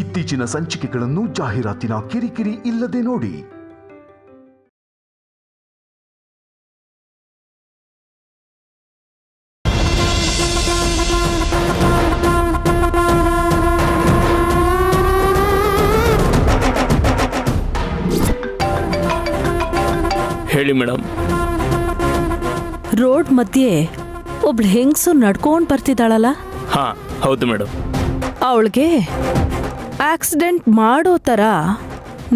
ಇತ್ತೀಚಿನ ಸಂಚಿಕೆಗಳನ್ನು ಜಾಹೀರಾತಿನ ಕಿರಿಕಿರಿ ಇಲ್ಲದೆ ನೋಡಿ. ಹೇಳಿ ಮೇಡಮ್. ರೋಡ್ ಮಧ್ಯೆ ಒಬ್ಳು ಹೆಂಗಸು ನಡ್ಕೊಂಡ್ ಬರ್ತಿದ್ದಾಳಲ್ಲ? ಹಾ ಹೌದು ಮೇಡಮ್. ಅವಳಿಗೆ ಆಕ್ಸಿಡೆಂಟ್ ಮಾಡೋ ತರ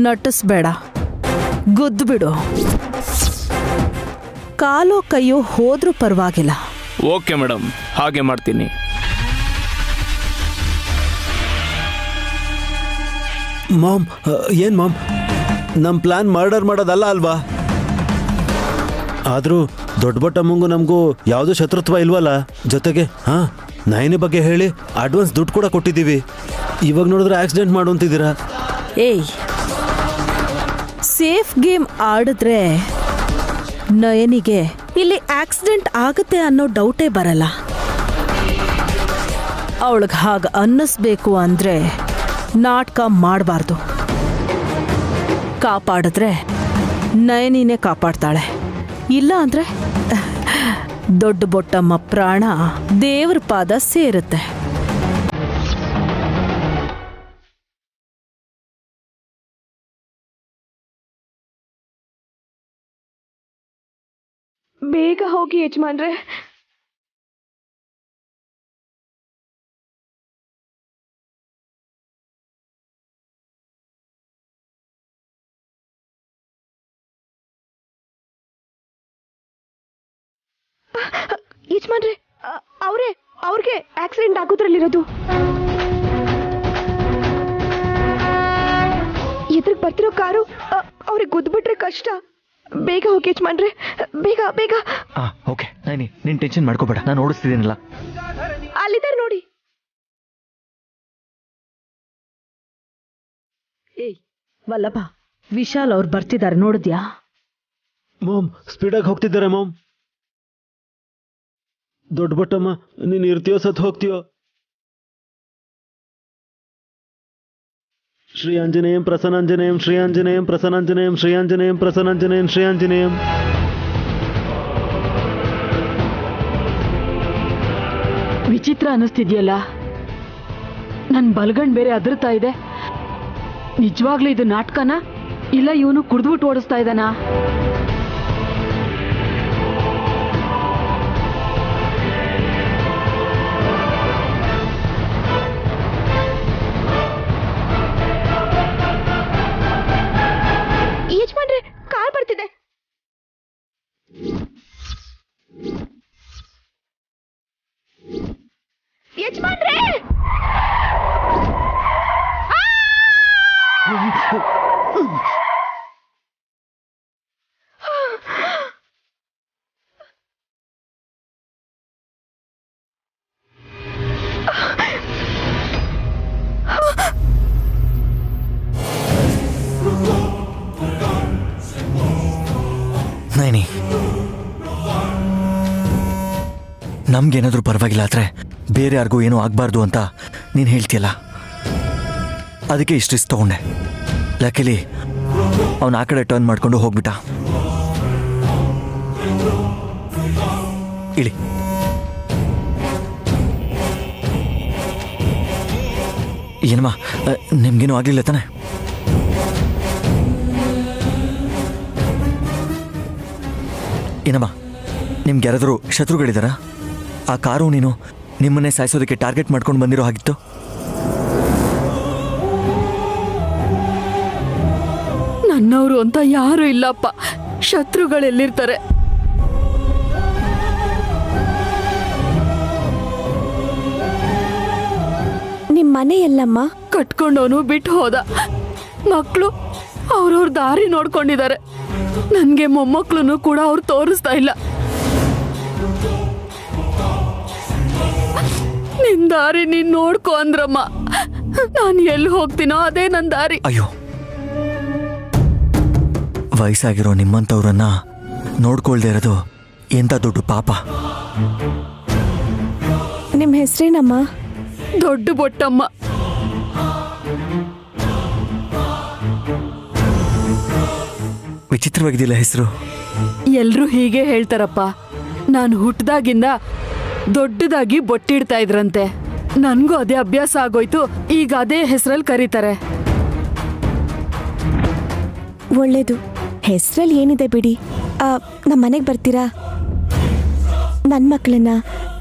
ನಟಿಸ್ಬೇಡ, ಗುದ್ದು ಬಿಡು. ಕಾಲೋ ಕೈಯೋ ಹೋದ್ರೂ ಪರವಾಗಿಲ್ಲ. ಓಕೆ ಮೇಡಮ್, ಹಾಗೆ ಮಾಡ್ತೀನಿ. ಮಾಮ್, ಏನ್ ಮಾಮ್, ನಮ್ಮ ಪ್ಲಾನ್ ಮರ್ಡರ್ ಮಾಡೋದಲ್ಲ ಅಲ್ವಾ? ಆದರೂ ದೊಡ್ಡ ಬೊಟ್ಟಮ್ಮಂಗೂ ನಮಗೂ ಯಾವುದೂ ಶತ್ರುತ್ವ ಇಲ್ವಲ್ಲ. ಜೊತೆಗೆ ನಯನಿ ಬಗ್ಗೆ ಹೇಳಿ ಅಡ್ವಾನ್ಸ್ ದುಡ್ಡು ಕೂಡ ಕೊಟ್ಟಿದ್ದೀವಿ. ಇವಾಗ ನೋಡಿದ್ರೆ ಆಕ್ಸಿಡೆಂಟ್ ಮಾಡು ಅಂತಿದ್ದೀರಾ. ಏಯ್, ಸೇಫ್ ಗೇಮ್ ಆಡಿದ್ರೆ ನಯನಿಗೆ ಇಲ್ಲಿ ಆಕ್ಸಿಡೆಂಟ್ ಆಗುತ್ತೆ ಅನ್ನೋ ಡೌಟೇ ಬರಲ್ಲ. ಅವಳಿಗೆ ಹಾಗೆ ಅನ್ನಿಸ್ಬೇಕು ಅಂದ್ರೆ ನಾಟಕ ಮಾಡಬಾರ್ದು. ಕಾಪಾಡಿದ್ರೆ ನಯನಿನೇ ಕಾಪಾಡ್ತಾಳೆ, ಇಲ್ಲ ಅಂದ್ರೆ ದೊಡ್ಡ ಬೊಟ್ಟಮ್ಮ ಪ್ರಾಣ ದೇವ್ರ ಪಾದ ಸೇರುತ್ತೆ. ಬೇಗ ಹೋಗಿ ಯಜಮಾನ್ರೆ. ಯಜಮಾನ್ರೆ, ಅವ್ರಿಗೆ ಆಕ್ಸಿಡೆಂಟ್ ಆಗೋದ್ರಲ್ಲಿರೋದು. ಎದುರಿಗೆ ಬರ್ತಿರೋ ಕಾರು ಅವ್ರಿಗೆ ಗುದ್ಬಿಟ್ರೆ ಕಷ್ಟ. ಬೇಗ ಹೋಗಿ ಯಜಮಾನ್ರೆ, ಬೇಗ ಬೇಗ. ಓಕೆ ನೈನಿ, ನೀನ್ ಟೆನ್ಷನ್ ಮಾಡ್ಕೋಬೇಡ, ನಾನು ಓಡಿಸ್ತಿದ್ದೀನಲ್ಲ. ಅಲ್ಲಿದ್ದಾರೆ ನೋಡಿ. ಏಯ್ ವಲ್ಲಭ, ವಿಶಾಲ್ ಅವ್ರು ಬರ್ತಿದ್ದಾರೆ, ನೋಡಿದ್ಯಾ? ಮಾಮ್, ಸ್ಪೀಡಾಗಿ ಹೋಗ್ತಿದ್ದಾರೆ ಮಾಮ್. ದೊಡ್ಡ ಬೊಟ್ಟಮ್ಮ, ನೀನು ಇರ್ತೀಯೋ ಸತ್ ಹೋಗ್ತೀಯೋ? ಶ್ರೀ ಆಂಜನೇಯಂ ಪ್ರಸನ್ನಾಂಜನೇಯಂ, ಶ್ರೀ ಆಂಜನೇಯಂ ಪ್ರಸನ್ನಾಂಜನೇಯಂ, ಶ್ರೀ ಆಂಜನೇಯಂ ಪ್ರಸನ್ನಾಂಜನೇಯಂ, ಶ್ರೀ ಆಂಜನೇಯಂ. ವಿಚಿತ್ರ ಅನ್ನಿಸ್ತಿದ್ಯಲ್ಲ, ನನ್ನ ಬಲಗಣ್ ಬೇರೆ ಅದರ್ತಾ ಇದೆ. ನಿಜವಾಗ್ಲೂ ಇದು ನಾಟಕನಾ ಇಲ್ಲ ಇವನು ಕುಡ್ದ್ಬಿಟ್ಟು ಓಡಿಸ್ತಾ ಇದ್ದಾನಾ? ಯಜಮಾನ್ರೆ, ಕಾರ್ ಬರ್ತಿದೆ. ಯಜಮಾನ್ರೆ, ನೈನಿ, ನಮ್ಗೇನಾದ್ರೂ ಪರವಾಗಿಲ್ಲ ಆದ್ರೆ ಬೇರೆ ಯಾರಿಗೂ ಏನೂ ಆಗ್ಬಾರ್ದು ಅಂತ ನೀನು ಹೇಳ್ತೀಯಲ್ಲ, ಅದಕ್ಕೆ ಇಷ್ಟು ತಗೊಂಡೆ. ಲಕಿಲಿ ಅವನು ಆ ಕಡೆ ಟರ್ನ್ ಮಾಡ್ಕೊಂಡು ಹೋಗ್ಬಿಟ್ಟ. ಇಳಿ. ಏನಮ್ಮ, ನಿಮ್ಗೇನು ಆಗ್ಲಿಲ್ಲ ತಾನೆ? ಏನಮ್ಮ, ನಿಮ್ಗೆ ಯಾರಾದರೂ ಶತ್ರುಗಳಿದಾರ? ಆ ಕಾರು ನೀನು ನಿಮ್ಮನ್ನೇ ಸಾಯಿಸೋದಕ್ಕೆ ಟಾರ್ಗೆಟ್ ಮಾಡ್ಕೊಂಡು ಬಂದಿರೋ ಹಾಗಿತ್ತು. ನನ್ನವರು ಅಂತ ಯಾರು ಇಲ್ಲಪ್ಪ, ಶತ್ರುಗಳೆಲ್ಲಿರ್ತಾರೆ? ನಿಮ್ ಮನೆ ಎಲ್ಲಮ್ಮ? ಕಟ್ಕೊಂಡವನು ಬಿಟ್ಟು ಹೋದ. ಮಕ್ಕಳು ಅವ್ರವ್ರ ದಾರಿ ನೋಡ್ಕೊಂಡಿದ್ದಾರೆ. ನನಗೆ ಮೊಮ್ಮಕ್ಕಳನ್ನು ಕೂಡ ಅವ್ರು ತೋರಿಸ್ತಾ ಇಲ್ಲ. ನಿನ್ ದಾರಿ ನೀನ್ ನೋಡ್ಕೊ ಅಂದ್ರಮ್ಮ. ನಾನು ಎಲ್ಲಿ ಹೋಗ್ತೀನೋ ಅದೇ ನನ್ನ ದಾರಿ. ಅಯ್ಯೋ, ವಯಸ್ಸಾಗಿರೋ ನಿಮ್ಮಂಥವ್ರನ್ನ ನೋಡ್ಕೊಳ್ದೇ ಇರೋದು ಎಂಥ ದೊಡ್ಡ ಪಾಪ. ನಿಮ್ಮ ಹೆಸರೇನಮ್ಮ? ದೊಡ್ಡ ಬೊಟ್ಟಮ್ಮ. ವಿಚಿತ್ರವಾಗಿದ್ದಿಲ್ಲ ಹೆಸರು. ಎಲ್ರೂ ಹೀಗೆ ಹೇಳ್ತಾರಪ್ಪ. ನಾನು ಹುಟ್ಟಿದಾಗಿಂದ ದೊಡ್ಡದಾಗಿ ಬೊಟ್ಟಿಡ್ತಾ ಇದ್ರಂತೆ. ನನ್ಗೂ ಅದೇ ಅಭ್ಯಾಸ ಆಗೋಯ್ತು. ಈಗ ಅದೇ ಹೆಸರಲ್ಲಿ ಕರೀತಾರೆ. ಒಳ್ಳೇದು. ಹೆಸರಲ್ಲಿ ಏನಿದೆ ಬಿಡಿ. ನಮ್ಮ ಮನೆಗೆ ಬರ್ತೀರಾ? ನನ್ನ ಮಕ್ಕಳನ್ನ,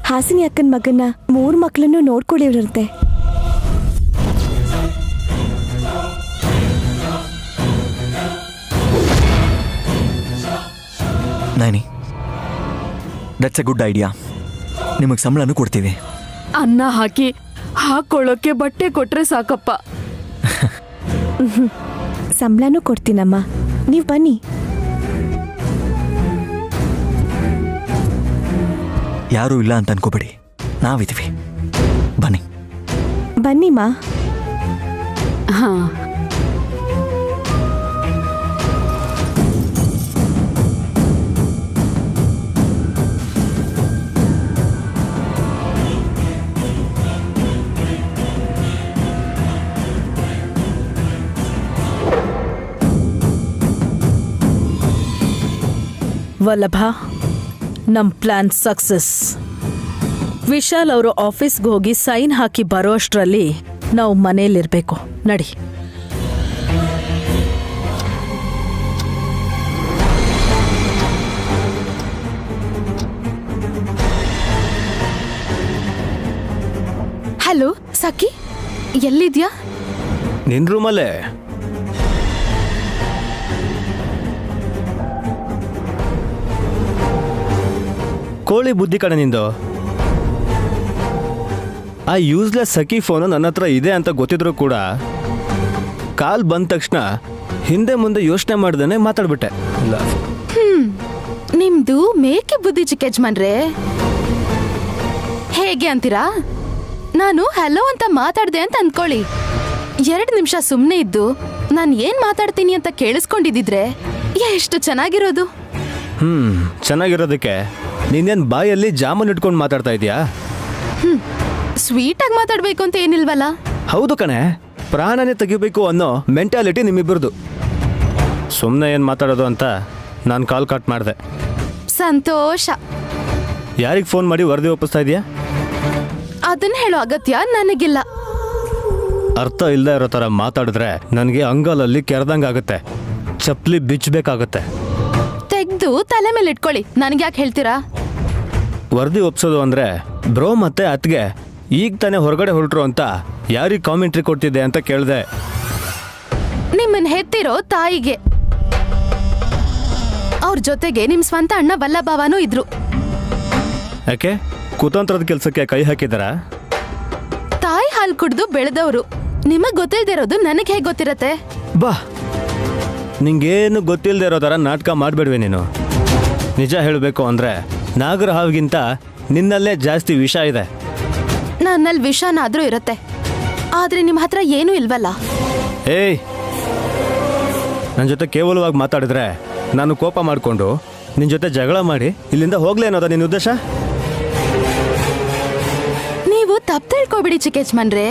ಹಾಸಿನಿ ಅಕ್ಕನ ಮಗನ್ನ, 3 ಮಕ್ಕಳನ್ನು ನೋಡ್ಕೊಳ್ಳಿವ್ರಂತೆ. Naini, that's A good idea. ನಿಮಗೆ ಸಂಬಳನೂ ಕೊಡ್ತೀವಿ. ಅನ್ನ ಹಾಕಿ ಹಾಕೊಳ್ಳೋಕೆ ಬಟ್ಟೆ ಕೊಟ್ರೆ ಸಾಕಪ್ಪ. ಸಂಬಳನೂ ಕೊಡ್ತೀನಮ್ಮ, ನೀವು ಬನ್ನಿ. ಯಾರೂ ಇಲ್ಲ ಅಂತ ಅನ್ಕೋಬೇಡಿ, ನಾವಿದ್ದೀವಿ. ಬನ್ನಿ ಬನ್ನಿಮ್ಮ. ಹಾ, ವಲ್ಲಭ, ನಮ್ ಪ್ಲಾನ್ ಸಕ್ಸಸ್. ವಿಶಾಲ್ ಅವರು ಆಫೀಸ್ಗೆ ಹೋಗಿ ಸೈನ್ ಹಾಕಿ ಬರೋ ಅಷ್ಟರಲ್ಲಿ ನಾವು ಮನೇಲಿರ್ಬೇಕು. ನಡಿ. ಹಲೋ ಸಖಿ, ಎಲ್ಲಿದ್ಯಾ? ನಿನ್ ರೂಮಲ್ಲೇ. ಕೋಳಿ ಬುದ್ಧಿ ಕಡೆ ನಿಂದು. ಆ ಯೂಸ್ಲೆಸ್ ಸಖಿ ಫೋನು ನನ್ನ ಹತ್ರ ಇದೆ ಅಂತ ಗೊತ್ತಿದ್ರು ಕೂಡ ಕಾಲ್ ಬಂದ ತಕ್ಷಣ ಹಿಂದೆ ಮುಂದೆ ಯೋಚನೆ ಮಾಡ್ದೇನೆ ಮಾತಾಡ್ಬಿಟ್ಟೆ. ನಿಮ್ದು ಮೇಕೆ ಬುದ್ಧಿ ಚಿಕ್ಕ ಯಜಮಾನ್ರೆ. ಹೇಗೆ ಅಂತೀರಾ? ನಾನು ಹಲೋ ಅಂತ ಮಾತಾಡ್ದೆ ಅಂತ ಅನ್ಕೊಳ್ಳಿ. 2 ನಿಮಿಷ ಸುಮ್ಮನೆ ಇದ್ದು ನಾನು ಏನ್ ಮಾತಾಡ್ತೀನಿ ಅಂತ ಕೇಳಿಸ್ಕೊಂಡಿದ್ರೆ ಎಷ್ಟು ಚೆನ್ನಾಗಿರೋದು. ಚೆನ್ನಾಗಿರೋದಕ್ಕೆ ನೀನೇನ್ ಬಾಯಲ್ಲಿ ಜಾಮೂನ್ ಇಟ್ಕೊಂಡು ಮಾತಾಡ್ತಾ ಇದೀಯಾ? ಸ್ವೀಟ್ ಆಗಿ ಮಾತಾಡ್ಬೇಕು ಅಂತ ಏನಿಲ್ವಲ್ಲ. ಹೌದು ಕಣೆ, ಪ್ರಾಣನೇ ತೆಗಿಬೇಕು ಅನ್ನೋ ಮೆಂಟಾಲಿಟಿ ನಿಮ್ಮಿಬ್ಬರದು. ಸುಮ್ಮನೆ ಏನು ಮಾತಾಡೋದು ಅಂತ ನಾನು ಕಾಲ್ ಕಟ್ ಮಾಡಿದೆ. ಸಂತೋಷ. ಯಾರಿಗೆ ಫೋನ್ ಮಾಡಿ ವರದಿ ಒಪ್ಪಿಸ್ತಾ ಇದೆಯಾ? ಅದನ್ನ ಹೇಳೋ ಅಗತ್ಯ ನನಗಿಲ್ಲ. ಅರ್ಥ ಇಲ್ಲದೆ ಇರೋ ಥರ ಮಾತಾಡಿದ್ರೆ ನನಗೆ ಅಂಗಲಲ್ಲಿ ಕೆರೆದಂಗಾಗುತ್ತೆ, ಚಪ್ಪಲಿ ಬಿಚ್ಚಬೇಕಾಗುತ್ತೆ. ತೆಗ್ದು ತಲೆ ಮೇಲೆ ಇಟ್ಕೊಳ್ಳಿ, ನನಗೆ ಯಾಕೆ ಹೇಳ್ತೀರಾ? ವರದಿ ಒಪ್ಸೋದು ಅಂದರೆ ಬ್ರೋ ಮತ್ತೆ ಅತ್ಗೆ ಈಗ ತಾನೇ ಹೊರಗಡೆ ಹೊರಟ್ರು ಅಂತ ಯಾರಿಗೆ ಕಾಮೆಂಟ್ರಿ ಕೊಡ್ತಿದ್ದೆ ಅಂತ ಕೇಳಿದೆ. ನಿಮ್ಮನ್ನ ಹೆತ್ತಿರೋ ತಾಯಿಗೆ. ಅವ್ರ ಜೊತೆಗೆ ನಿಮ್ ಸ್ವಂತ ಅಣ್ಣ ವಲ್ಲಭಾವನೂ ಇದ್ರು. ಯಾಕೆ ಕುತಂತ್ರದ ಕೆಲಸಕ್ಕೆ ಕೈ ಹಾಕಿದಾರ? ತಾಯಿ ಹಾಲು ಕುಡ್ದು ಬೆಳೆದವರು. ನಿಮಗ್ ಗೊತ್ತಿಲ್ದಿರೋದು ನನಗೆ ಹೇಗೆ ಗೊತ್ತಿರತ್ತೆ? ಬಾ, ನಿಂಗೇನು ಗೊತ್ತಿಲ್ಲದೆ ಇರೋ ಥರ ನಾಟಕ ಮಾಡಬೇಡ್ವೆ ನೀನು. ನಿಜ ಹೇಳಬೇಕು ಅಂದರೆ ನಾಗರ ಹಾವಿಗಿಂತ ನಿನ್ನಲ್ಲೇ ಜಾಸ್ತಿ ವಿಷ ಇದೆ. ನನ್ನಲ್ಲಿ ವಿಷನಾದ್ರೂ ಇರತ್ತೆ, ಆದ್ರೆ ನಿಮ್ಮ ಹತ್ರ ಏನೂ ಇಲ್ವಲ್ಲ. ಏಯ್, ನನ್ನ ಜೊತೆ ಕೇವಲವಾಗಿ ಮಾತಾಡಿದ್ರೆ ನಾನು ಕೋಪ ಮಾಡಿಕೊಂಡು ನಿನ್ನ ಜೊತೆ ಜಗಳ ಮಾಡಿ ಇಲ್ಲಿಂದ ಹೋಗ್ಲೇ ಅನ್ನೋದ ನಿನ್ನ ಉದ್ದೇಶ? ನೀವು ತಪ್ಪು ತಿಳ್ಕೊಬೇಡಿ ಚಿಕ್ಕ ಯಜಮಾನ್ರೆ.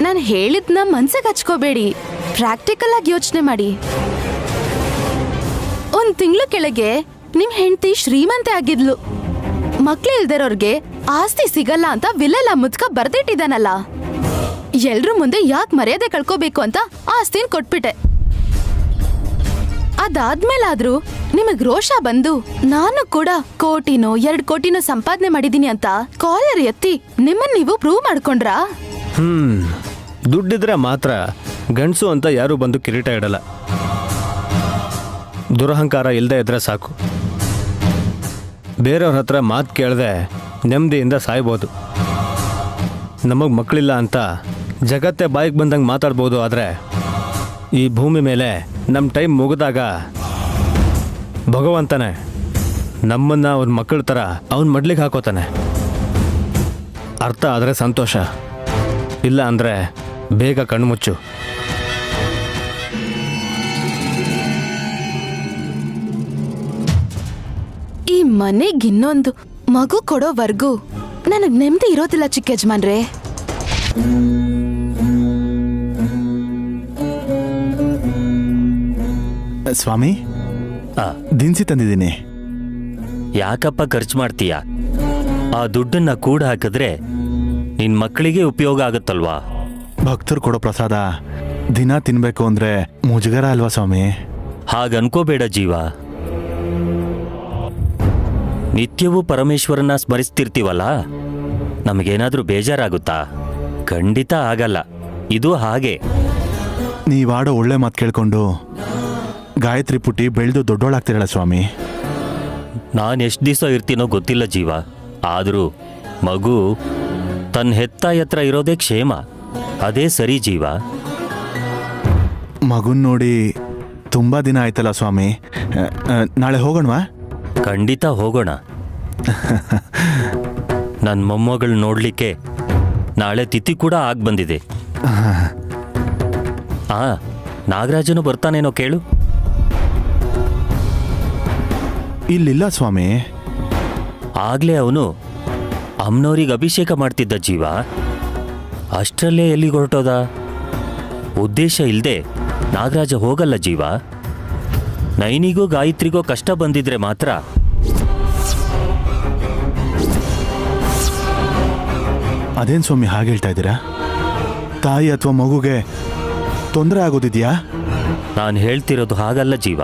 ನಾನು ಹೇಳಿದ್ನ ಮನ್ಸಿಗೆ ಹಚ್ಕೋಬೇಡಿ, ಪ್ರಾಕ್ಟಿಕಲ್ ಆಗಿ ಯೋಚನೆ ಮಾಡಿ. 1 ತಿಂಗಳು ಕೆಳಗೆ ನಿಮ್ ಹೆಂಡತಿ ಶ್ರೀಮಂತೆ ಆಗಿದ್ಲು. ಮಕ್ಳು ಇಲ್ದಿರೋರ್ಗೆ ಆಸ್ತಿ ಸಿಗಲ್ಲ ಅಂತ ವಿಲೆಲ್ಲ ಮುದ್ಕ ಬರ್ದಿಟ್ಟಿದ್ದಾನಲ್ಲ. ಎಲ್ರ ಮುಂದೆ ಯಾಕೆ ಮರ್ಯಾದೆ ಕಳ್ಕೋಬೇಕು ಅಂತ ಆಸ್ತಿನ ಕೊಟ್ಬಿಟ್ಟೆ. ಅದಾದ್ಮೇಲಾದ್ರೂ ನಿಮಗ್ ರೋಷ ಬಂದು ನಾನು ಕೂಡ 1 ಕೋಟಿನೋ 2 ಕೋಟಿನೋ ಸಂಪಾದನೆ ಮಾಡಿದೀನಿ ಅಂತ ಕಾಲರ್ ಎತ್ತಿ ನಿಮ್ಮನ್ನ ನೀವು ಪ್ರೂವ್ ಮಾಡ್ಕೊಂಡ್ರಾ? ದುಡ್ಡಿದ್ರೆ ಮಾತ್ರ ಗಂಡಸು ಅಂತ ಯಾರು ಬಂದು ಕಿರೀಟ ಇಡಲ್ಲ. ದುರಹಂಕಾರ ಇಲ್ಲದೆ ಇದ್ರೆ ಸಾಕು. ಬೇರೆಯವ್ರ ಹತ್ರ ಮಾತು ಕೇಳದೆ ನೆಮ್ಮದಿಯಿಂದ ಸಾಯ್ಬೋದು. ನಮಗೆ ಮಕ್ಕಳಿಲ್ಲ ಅಂತ ಜಗತ್ತೇ ಬಾಯಿಗೆ ಬಂದಂಗೆ ಮಾತಾಡ್ಬೋದು. ಆದರೆ ಈ ಭೂಮಿ ಮೇಲೆ ನಮ್ಮ ಟೈಮ್ ಮುಗಿದಾಗ ಭಗವಂತನೇ ನಮ್ಮನ್ನು ಅವ್ನ ಮಕ್ಕಳ ಥರ ಅವನ ಮಡ್ಲಿಗೆ ಹಾಕೋತಾನೆ. ಅರ್ಥ ಆದರೆ ಸಂತೋಷ, ಇಲ್ಲ ಅಂದರೆ ಬೇಗ ಕಣ್ಮುಚ್ಚು. ಈ ಮನೆಗಿನ್ನೊಂದು ಮಗು ಕೊಡೋವರೆಗೂ ನನಗ್ ನೆಮ್ಮದಿ ಇರೋದಿಲ್ಲ ಚಿಕ್ಕ ಯಜಮಾನ್ರೆ. ಸ್ವಾಮಿ, ದಿನಸಿ ತಂದಿದ್ದೀನಿ. ಯಾಕಪ್ಪ ಖರ್ಚು ಮಾಡ್ತೀಯ? ಆ ದುಡ್ಡನ್ನ ಕೂಡ ಹಾಕಿದ್ರೆ ನಿನ್ ಮಕ್ಕಳಿಗೆ ಉಪಯೋಗ ಆಗುತ್ತಲ್ವಾ? ಭಕ್ತರು ಕೊಡೋ ಪ್ರಸಾದ ದಿನ ತಿನ್ಬೇಕು ಅಂದ್ರೆ ಮುಜುಗರ ಅಲ್ವಾ ಸ್ವಾಮಿ? ಹಾಗನ್ಕೋಬೇಡ ಜೀವ. ನಿತ್ಯವೂ ಪರಮೇಶ್ವರನ ಸ್ಮರಿಸ್ತಿರ್ತೀವಲ್ಲ, ನಮಗೇನಾದ್ರೂ ಬೇಜಾರಾಗುತ್ತಾ? ಖಂಡಿತ ಆಗಲ್ಲ. ಇದು ಹಾಗೆ. ನೀವಾಡೋ ಒಳ್ಳೆ ಮಾತು ಕೇಳ್ಕೊಂಡು ಗಾಯತ್ರಿ ಪುಟ್ಟಿ ಬೆಳೆದು ದೊಡ್ಡೋಳಾಗ್ತಿರಲ್ಲ ಸ್ವಾಮಿ. ನಾನು ಎಷ್ಟು ದಿವಸ ಇರ್ತೀನೋ ಗೊತ್ತಿಲ್ಲ ಜೀವ. ಆದರೂ ಮಗು ತನ್ನ ಹೆತ್ತಾಯಿ ಹತ್ರ ಇರೋದೇ ಕ್ಷೇಮ. ಅದೇ ಸರಿ ಜೀವ. ಮಗುನ್ ನೋಡಿ ತುಂಬಾ ದಿನ ಆಯ್ತಲ್ಲ ಸ್ವಾಮಿ. ನಾಳೆ ಹೋಗೋಣವಾ? ಖಂಡಿತ ಹೋಗೋಣ. ನನ್ನ ಮೊಮ್ಮಗಳು ನೋಡ್ಲಿಕ್ಕೆ ನಾಳೆ ತಿಥಿ ಕೂಡ ಆಗಿ ಬಂದಿದೆ. ನಾಗರಾಜನು ಬರ್ತಾನೇನೋ ಕೇಳು. ಇಲ್ಲಿಲ್ಲ ಸ್ವಾಮಿ. ಆಗ್ಲೇ ಅವನು ಅಮ್ಮನವ್ರಿಗೆ ಅಭಿಷೇಕ ಮಾಡ್ತಿದ್ದ ಜೀವ. ಅಷ್ಟರಲ್ಲೇ ಎಲ್ಲಿಗೆ ಹೊರಟೋದ? ಉದ್ದೇಶ ಇಲ್ಲದೆ ನಾಗರಾಜ ಹೋಗಲ್ಲ ಜೀವ. ನೈನಿಗೂ ಗಾಯತ್ರಿಗೋ ಕಷ್ಟ ಬಂದಿದ್ರೆ ಮಾತ್ರ. ಅದೇನ್ ಸ್ವಾಮಿ ಹಾಗೆ ಹೇಳ್ತಾ ಇದ್ದೀರಾ? ತಾಯಿ ಅಥವಾ ಮಗುಗೆ ತೊಂದರೆ ಆಗೋದಿದ್ಯಾ? ನಾನು ಹೇಳ್ತಿರೋದು ಹಾಗಲ್ಲ ಜೀವ.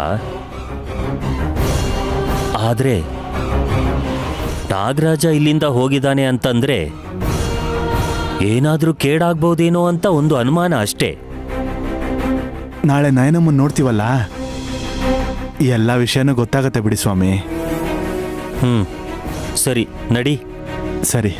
ಆದ್ರೆ ನಾಗರಾಜ ಇಲ್ಲಿಂದ ಹೋಗಿದ್ದಾನೆ ಅಂತಂದ್ರೆ ಏನಾದ್ರೂ ಕೇಡಾಗ್ಬೋದೇನೋ ಅಂತ ಒಂದು ಅನುಮಾನ ಅಷ್ಟೇ. ನಾಳೆ ನಯನಮ್ಮನ್ ನೋಡ್ತೀವಲ್ಲ, ಎಲ್ಲ ವಿಷಯನೂ ಗೊತ್ತಾಗತ್ತೆ ಬಿಡಿ ಸ್ವಾಮಿ. ಸರಿ ನಡಿ. ಸರಿ.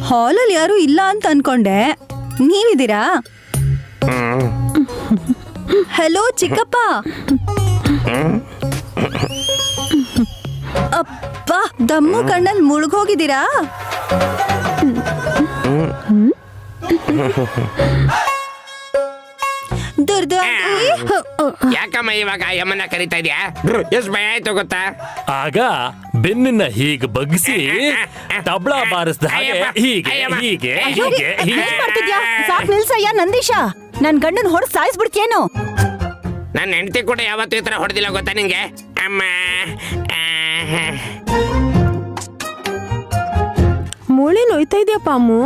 ಹಾಲಲ್ಲಿ ಯಾರು ಇಲ್ಲ ಅಂತ ಅನ್ಕೊಂಡೆ, ನೀವಿದ್ದೀರಾ? ಹಲೋ ಚಿಕ್ಕಪ್ಪ. ಅಪ್ಪ, ದಮ್ಮು ಕಣ್ಣಲ್ಲಿ ಮುಳುಗೋಗಿದ್ದೀರಾ? ಯಾಕಮ್ಮ ಇವಾಗ ಯಮನ ಕರಿತಾ ಇದ್ಯಾ? ಎಷ್ಟು ಭಯ ಆಯ್ತು ಗೊತ್ತಾ? ಆಗ ಬೆನ್ನನ್ನ ಹೀಗೆ ಬಗ್ಗಿಸಿ ತಬಲಾ ಬಾರಿಸ್ದ ಹಾಗೆ ಹೀಗೆ ಹೀಗೆ ಹೀಗೆ ಮಾಡ್ತಿದ್ಯಾ? ಸಾಕ್ ನಿಲ್ಸಯ್ಯ ನಂದೀಶ. ನನ್ ಗಂಡನ್ ಹೊಡೆದ್ ಸಾಯಿಸ್ಬಿಡ್ತೇನು? ನನ್ನ ಹೆಂಡತಿ ಕೂಡ ಯಾವತ್ತೂ ಈ ತರ ಹೊಡೆದಿಲ್ಲ ಗೊತ್ತಾ ನಿಂಗೆ? ಅಮ್ಮ ಮೂಳೆ ನೋಯ್ತಾ ಇದೆಯಪ್ಪ ಅಮ್ಮು?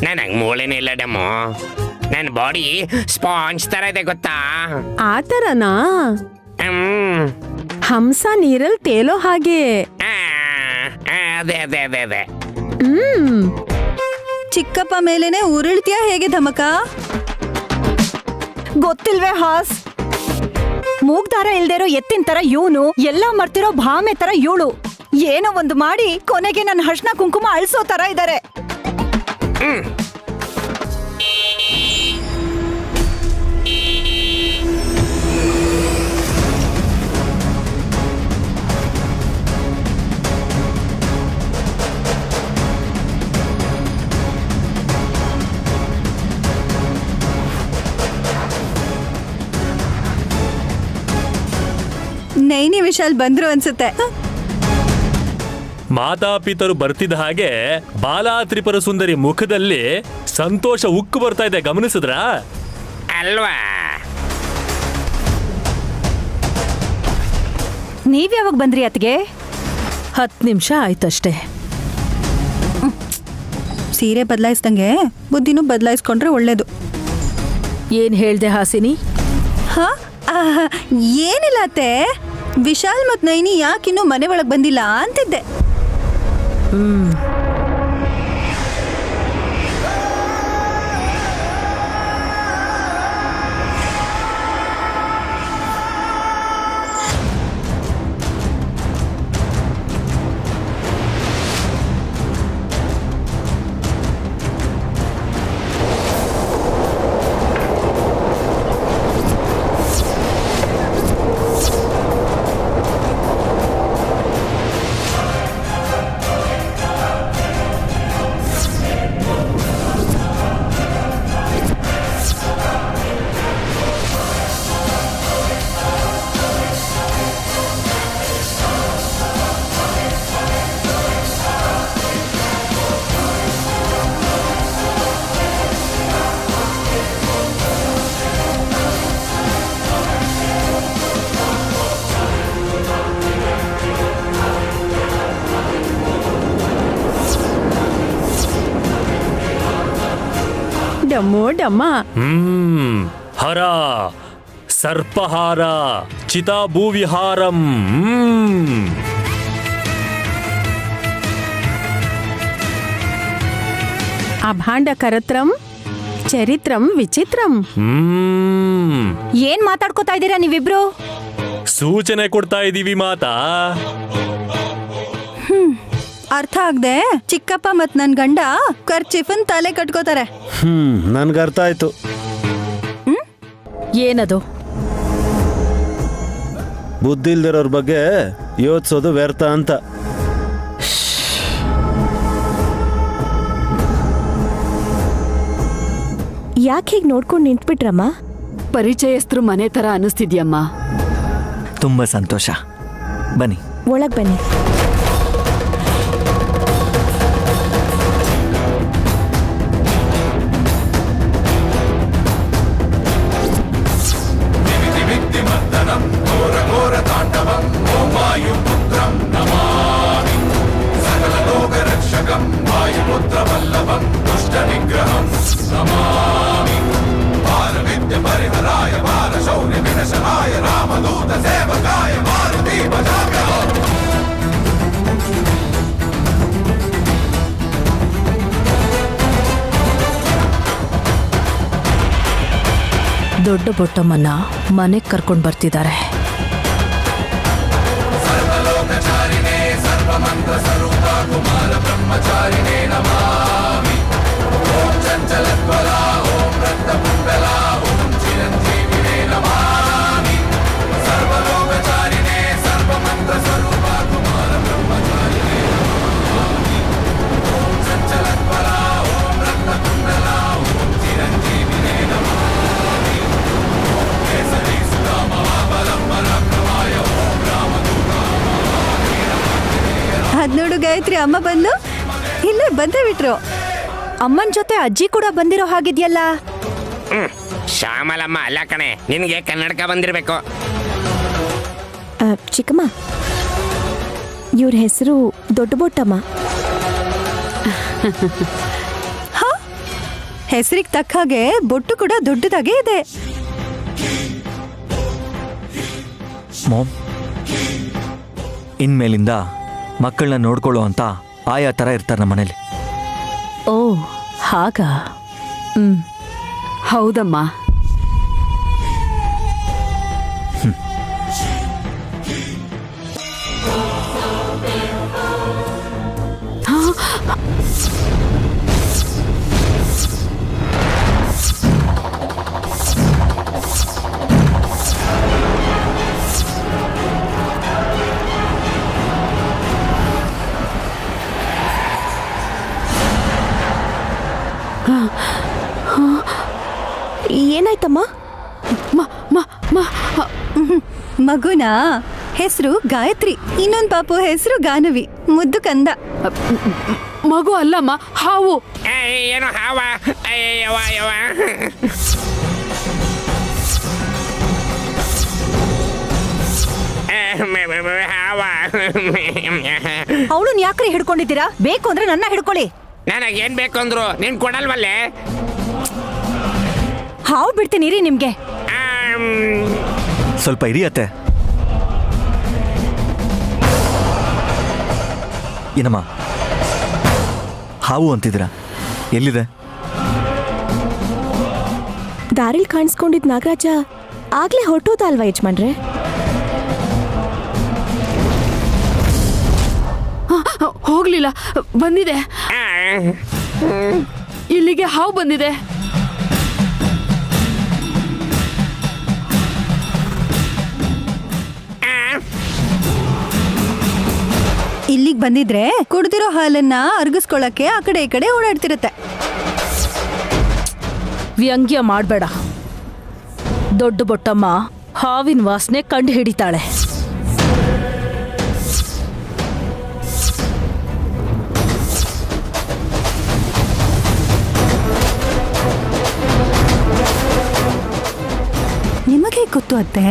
ನನಗೆ ಮೂಳೆನೇ ಇಲ್ಲ ಡಮ್ಮು. ನನ್ನ ಬಾಡಿ ಸ್ಪಾಂಜ್ ತರ ಇದೆ ಗೊತ್ತಾ? ಆ ತರನಾ? ಹಂಸ ನೀರಲ್ಲಿ ತೇಲೋ ಹಾಗೆ. ಅದೇ ಅದೇ ಅದೇ ಅದೇ. ಚಿಕ್ಕಪ್ಪ ಮೇಲೇನೆ ಉರುಳ್ತೀಯ ಹೇಗೆ ಧಮಕ? ಗೊತ್ತಿಲ್ವೇ ಹಾಸ್? ಮೂಗ್ದಾರ ಇಲ್ದೇರೋ ಎತ್ತಿನ ತರ ಇವನು, ಎಲ್ಲ ಮರ್ತಿರೋ ಭಾಮೆ ತರ ಇವಳು. ಏನೋ ಒಂದು ಮಾಡಿ ಕೊನೆಗೆ ನನ್ನ ಹರ್ಷಣ ಕುಂಕುಮ ಅಳಿಸೋ ತರ ಇದ್ದಾರೆ. ನೈನಿ ವಿಶಾಲ್ ಬಂದ್ರು ಅನ್ಸುತ್ತೆ. ಮಾತಾಪಿತರು ಬರ್ತಿದ್ದ ಹಾಗೆ ಬಾಲಾ ತ್ರಿಪುರ ಸುಂದರಿ ಮುಖದಲ್ಲಿ ಸಂತೋಷ ಉಕ್ಕು ಬರ್ತಾ ಇದೆ, ಗಮನಿಸಿದ್ರಾ? ಅಲ್ವಾ? ನೀವ್ ಯಾವಾಗ ಬಂದ್ರಿ ಅತ್ಗೆ? 10 ನಿಮಿಷ ಆಯ್ತಷ್ಟೇ. ಸೀರೆ ಬದಲಾಯಿಸ್ದಂಗೆ ಬುದ್ಧಿನೂ ಬದಲಾಯಿಸ್ಕೊಂಡ್ರೆ ಒಳ್ಳೇದು. ಏನ್ ಹೇಳ್ದೆ ಹಾಸಿನಿ? ಏನಿಲ್ಲ ಅತ್ತೆ, ವಿಶಾಲ್ ಮತ್ ನೈನಿ ಯಾಕಿನ್ನೂ ಮನೆ ಒಳಗ್ ಬಂದಿಲ್ಲ ಅಂತಿದ್ದೆ. ಡಮ್ಮೋ ಡಮ್ಮ. ಹರ ಸರ್ಪಹಾರ ಚಿತಾಭೂವಿಹಾರಂ. ಅಭಾಂಡ ಕರತ್ರಂ ಚರಿತ್ರಂ ವಿಚಿತ್ರಂ. ಏನ್ ಮಾತಾಡ್ಕೋತಾ ಇದ್ದೀರಾ ನೀವಿಬ್ರು? ಸೂಚನೆ ಕೊಡ್ತಾ ಇದೀವಿ ಮಾತಾ. ಅರ್ಥ ಆಗದೆ ಚಿಕ್ಕಪ್ಪ ಮತ್ ನನ್ ಗಂಡ ಕರ್ಚಿಫನ್ ತಲೆ ಕಟ್ಕೋತಾರೆ. ನನ್ಗೆ ಅರ್ಥ ಆಯ್ತು. ಏನದು? ಬುದ್ಧಿ ಇಲ್ದಿರೋರ್ ಬಗ್ಗೆ ಯೋಚಿಸೋದು ವ್ಯರ್ಥ ಅಂತ. ಯಾಕೆ ಹೀಗೆ ನೋಡ್ಕೊಂಡು ನಿಂತ್ಬಿಟ್ರಮ್ಮ? ಪರಿಚಯಸ್ಥರು ಮನೆ ತರ ಅನಿಸ್ತಿದ್ಯಮ್ಮ. ತುಂಬ ಸಂತೋಷ. ಬನ್ನಿ ಒಳಗ್ ಬನ್ನಿ. ದೊಡ್ಡ ಬೊಟ್ಟಮ್ಮನ್ನ ಮನೆಗೆ ಕರ್ಕೊಂಡು ಬರ್ತಿದ್ದಾರೆ. ನೋಡು ಗಾಯತ್ರಿ, ಅಮ್ಮ ಬಂದು ಇಲ್ಲೇ ಬಂದೇ ಬಿಟ್ರು. ಅಮ್ಮನ ಜೊತೆ ಅಜ್ಜಿ ಕೂಡ ಬಂದಿರೋ ಹಾಗಿದ್ಯಲ್ಲ. ಶ್ಯಾಮಲಮ್ಮ ಅಲ್ಲ ಕಣೆ, ನಿನಗೆ ಕನ್ನಡಕ ಬಂದಿರಬೇಕು. ಚಿಕ್ಕಮ್ಮ, ಇವ್ರ ಹೆಸರು ದೊಡ್ಡ ಬೊಟ್ಟಮ್ಮ. ಹೆಸರಿಗೆ ತಕ್ಕ ಹಾಗೆ ಬೊಟ್ಟು ಕೂಡ ದೊಡ್ಡದಾಗೆ ಇದೆ. ಮಾಮ್, ಇನ್ಮೇಲಿಂದ ಮಕ್ಕಳನ್ನ ನೋಡ್ಕೊಳ್ಳೋ ಅಂತ ಆಯಾ ಥರ ಇರ್ತಾರೆ ನಮ್ಮ ಮನೇಲಿ. ಓ ಹಾಗ? ಹೌದಮ್ಮ. ಏನಾಯ್ತಮ್ಮ? ಮಗುನ ಹೆಸರು ಗಾಯತ್ರಿ, ಇನ್ನೊಂದು ಪಾಪು ಹೆಸರು ಗಾನವಿ, ಮುದ್ದು ಕಂದ. ಮಗು ಅಲ್ಲಮ್ಮ, ಹಾವು. ಏನು ಹಾವ? ಅವಳನ್ನ ಯಾಕ್ರಿ ಹಿಡ್ಕೊಂಡಿದ್ದೀರಾ? ಬೇಕು ಅಂದ್ರೆ ನನ್ನ ಹಿಡ್ಕೊಳ್ಳಿ. ನನಗೇನ್ ಬೇಕು ಅಂದ್ರು ನೀನ್ ಕೊಡಲ್ವಲ್ಲೇ? ಹಾವು ಬಿಡ್ತೀನಿ ರೀ ನಿಮ್ಗೆ. ಸ್ವಲ್ಪ ಇರಿಯತ್ತೆ. ಏನಮ್ಮ ಹಾವು ಅಂತಿದ್ದೀರಾ? ಎಲ್ಲಿದೆ? ದಾರಿಲ್ ಕಾಣಿಸ್ಕೊಂಡಿದ್ ನಾಗರಾಜ ಆಗ್ಲೇ ಹೊರಟೋದ ಅಲ್ವಾ ಯಜಮಾನ್ರೆ? ಹೋಗ್ಲಿಲ್ಲ, ಬಂದಿದೆ. ಇಲ್ಲಿಗೆ ಹಾವು ಬಂದಿದೆ. ಇಲ್ಲಿಗೆ ಬಂದಿದ್ರೆ ಕುಡ್ದಿರೋ ಹಾಲನ್ನ ಅರ್ಗಿಸ್ಕೊಳಕ್ಕೆ ಆ ಕಡೆ ಈ ಕಡೆ ಓಡಾಡ್ತಿರುತ್ತೆ. ವ್ಯಂಗ್ಯ ಮಾಡಬೇಡ. ದೊಡ್ಡ ಬೊಟ್ಟಮ್ಮ ಹಾವಿನ ವಾಸನೆ ಕಂಡು ಹಿಡಿತಾಳೆ. ನಿಮಗೆ ಗೊತ್ತು ಅತ್ತೆ?